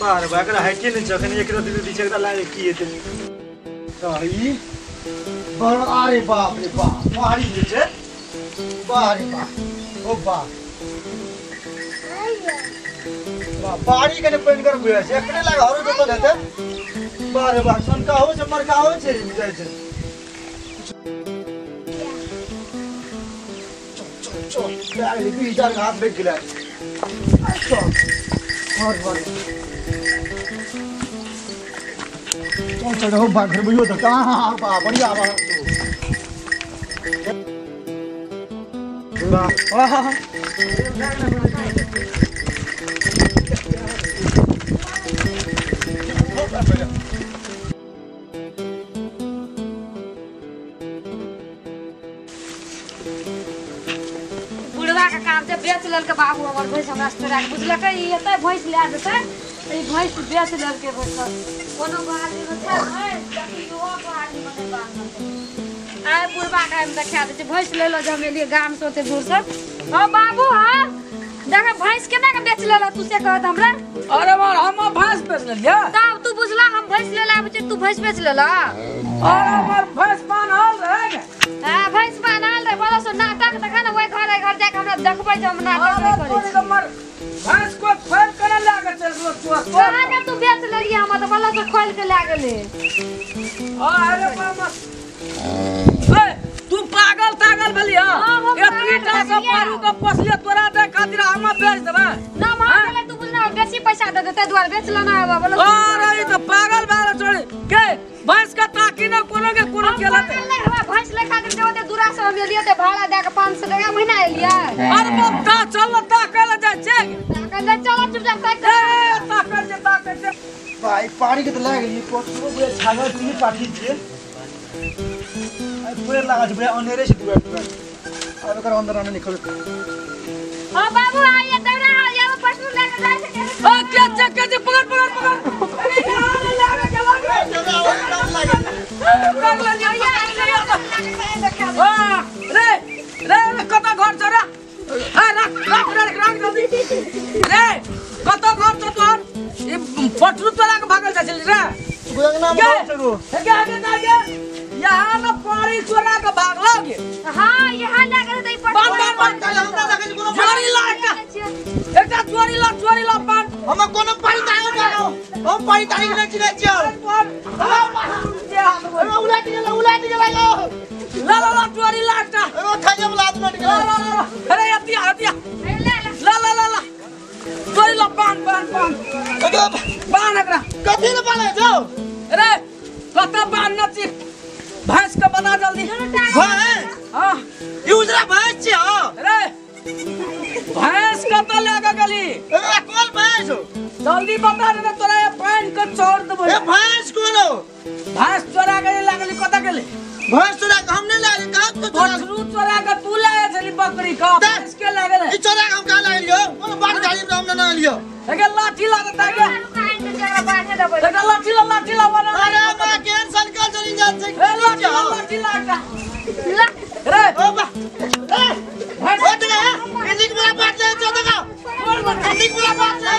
बार बार height नहीं जखन एक दिन पीछे का लागे की है ताई बर अरे बाप रे बाप पहाड़ी नीचे बारे बाप ओ बाप पहाड़ी कने पेंट कर गया से एकने लागे हरो तो लेते बारे बाप सन का हो जमर का हो छे जाय छे चो यार भी इधर हाथ बेच गिला चो और कौन सा हो बाघ घर में यो तो कहां बा बढ़िया बा वाह बुढ़वा का काम से बेच लेल के बाबू हमर भैंस हमरा स्टोरा बुझलक ई एते भैंस ले देते ई भैंस बेच लेल के भैंस कोनो बाहर में छै भैंस ताकि यो बाहर में मने बांध आय बुढ़वा का हम देखा दे भैंस ले लो जमेली गाम से ओते दूर से हां बाबू हां देख भैंस केना के बेच लेला तू से कहत हमरा अरे मार हम भैंस बेच लेलिया तब तू बुझला हम भैंस ले लाबे छी तू भैंस बेच लेला अरे मार भैंस बान्हल रहे हां भैंस बान्हल रहे बोलो सो नाटक देखा ना ओइ घर जाके हमरा देखबै जे हम नाटक नहीं करै छी मर भैंस को खोल के लागे चल तू कहां के तू बेच लेलिया हम तो बोलो सो खोल के ला गेले अरे मामा ए तू पागल तागल भलिया एतनी टा से मारू के पोसले तोरा दे खातिर हम बेच देबे ना मारे तू बुझना बेसी पैसा दे देते द्वार बेच लेना है बोलो अरे ई तो पागल बारे छोड़ी के भैंस का ताकी न कोनो के कोनो केला दे भैंस ले खातिर देते दूरा से हम लिए ते भाड़ा दे के 500 टका महीना लिया अरे बता चल ताकल जा छे ताकल चलो चुपचाप ताकल जे भाई पानी के तो लागे ये पोछो बे छागल की पाठी छे पेड़ लगा छ बे अनेरे से टूटा अब कर अंदर आने निकल हां बाबू आइए दौड़ा आ जाओ पशु लेके जाए छे ओ क्या चक्के जे पकड़ अरे आने लागे के लागे कर ले रे कत घर छ रे आ रख जल्दी रे कत घर छ तोर ई पटरू तोरा के भागल जा छली रे गुगना में चलो हे के आगे ना गे यहां न पानी चोरा के भाग लगे हां यहां लगे तई बंद हमरा लगे कोनो चोरी लाटा एकटा चोरी ला पान हम कोनो पानी तांग जाओ हम पानी तांग ले छिले छियो उलाटी गेला ला चोरी लाटा ओ खाजे बुलात न गेला अरे हतिया ला चोरी ला पान एकरा कथि न पाले जाओ अरे कता पान नची भैंस का बता जल्दी भैंस हां यूजरा भैंस छ अरे भैंस कता लगा गली ए कौन भैंस जल्दी बता रे तोरा ये पान का छोड़ दबो ए भैंस कोनो भैंस चोरा गली लागली कता गेले भैंस चोरा हमने लागे का तो पटरू चोरा के तू लाए छली बकरी का भैंस के लागले ई चोरा हम का लाग लियो कोनो बात गाड़ी में हम ना लियो एके लाठी लागता के एके लाठी ला बना अरे मैं कैंसल कर चली जा से लाठी लागता रे ओ बा ए हट गया इंडिक वाला बात ले चल देखा इंडिक वाला बात ले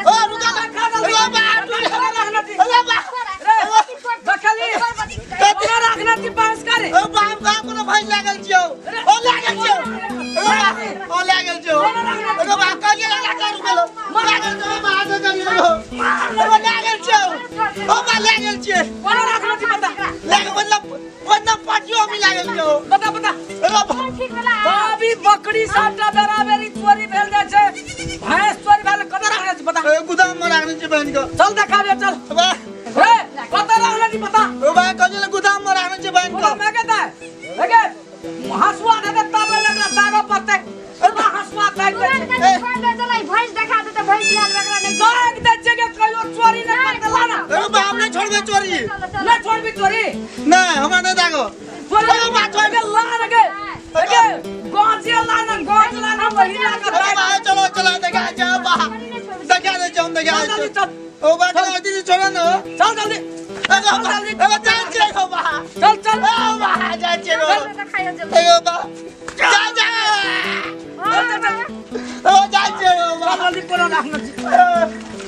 ओ रुका ओ बा बखली कतना रखना की पास करे ओ बा हम कोनो भाई लागल छियो ओ लागल छियो ओ लागल छियो ओ बा कलिया लागल गेलो लागल छियो बा आगे करियो ओ लागल छियो ओ बा लागल छियो कोना रखना की पता लागल मतलब पाटियो में लागल छियो बता अभी बकरी साटा बराबरी चोरी भेल जाय छै भैंस चोरी भेल कता रखना छी पता गोदाम में रखने छी बहन को चल देखाबे चल बा रे कता रखना छी पता ओ बा कजले गोदाम में रखने छी बहन को मैं कहता है लगे हसुआ दे तब लगना दागा पड़ते अरे हसुआ काट दे चलाई भैंस देखा दे तो भैंस लाल वगैरह नहीं दाग दे जगह कहियो चोरी नहीं करला ना अरे बा हमने छोड़ दे चोरी ना छोड़ भी चोरी नहीं हमरा नहीं दागो चोरी बात छोड़ के ला लगे लगे गोंजिया लाना वही ला चलो देखा जा बा देखा दे हम देखा ओ बाबा दीदी छोड़ो ना चल जल्दी एगो जान छे गो बा चल चल ओ बा जान छे गो खाइए जल्दी एगो बा जा जा ओ जान छे गो बा जल्दी कोना राखना छी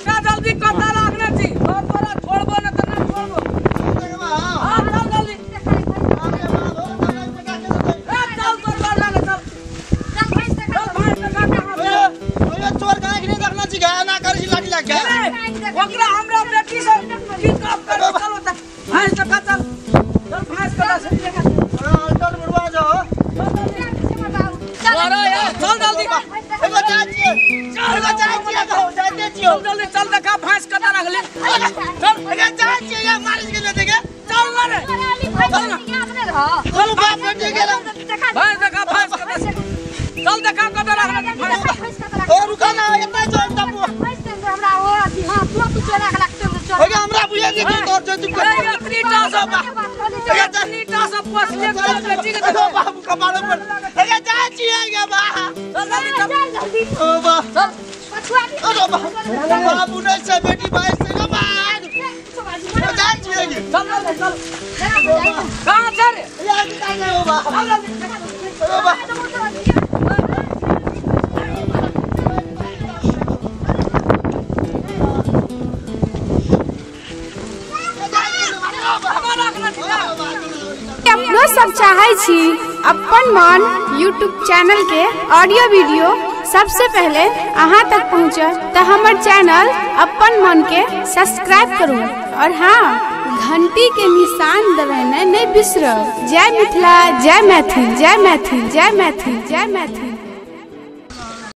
का जल्दी कता राखना छी और तोरा छोड़बो न त ना छोड़बो एगो बा हां चल जल्दी चल तोर बार लगा चल चोर का नहीं देखना छी गाय ना कर लाठी लग गया ओकरा हमरा बेटी से की काम कर चलो त भाई से का चल चल भाई से का चल बुढ़वा जाओ अरे यार चल जल्दी एगो जाचिए कहो जाते छियो जल्दी चल देखा भैंस कता रख ले चल एगो जाचिए या मारिस के लेते के चल मारे चल बाप बेटे के भैंस देखा भैंस कता चल देखा कता रख ले भैंस ओ रुका ना इतना जोर दबो एगो हमरा बुझे के तोर जो तुम इतनी टासा पोस ले बेटी के एगो बाबू कपाड़ो पर एगो जाचिए के बा जल्दी ओ बा चल एगो बाबू ने से बेटी भाई से के बाद ओ जाचिए के चल चल कहां जा रे या किता के ओ बा ओ बा अपनो सब चाहे छी अपन मन यूट्यूब चैनल के ऑडियो वीडियो सबसे पहले अहाँ तक पहुँचे तो हमार चैनल अपन मन के सब्सक्राइब करू और हाँ घंटी के निशान दबाना नहीं बिसरो। जय मिथिला, जय मैथिल, जय मैथिल, जय मैथिल, जय मैथिल।